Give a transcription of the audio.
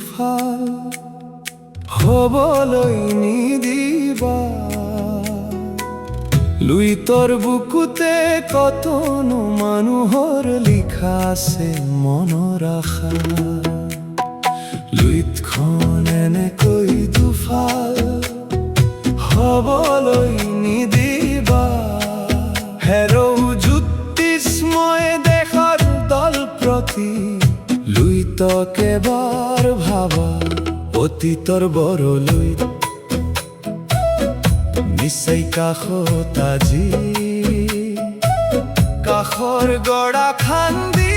দুফাল হবলৈ নিদিবা লুই তোৰ বুকুতে কতনো মানুহৰ লিখা আছে মনৰ আশা লুইতখন এনেকৈ দুফাল হবলৈ নিদিবা হেৰৌ জ্যোতিষ্ময় দেশৰ দল প্ৰতি লুইতক এবাৰ ভাবা অতীতৰ বৰলৈ নিশ্চয় কাষত আজি কাষৰ গড়া খান্দি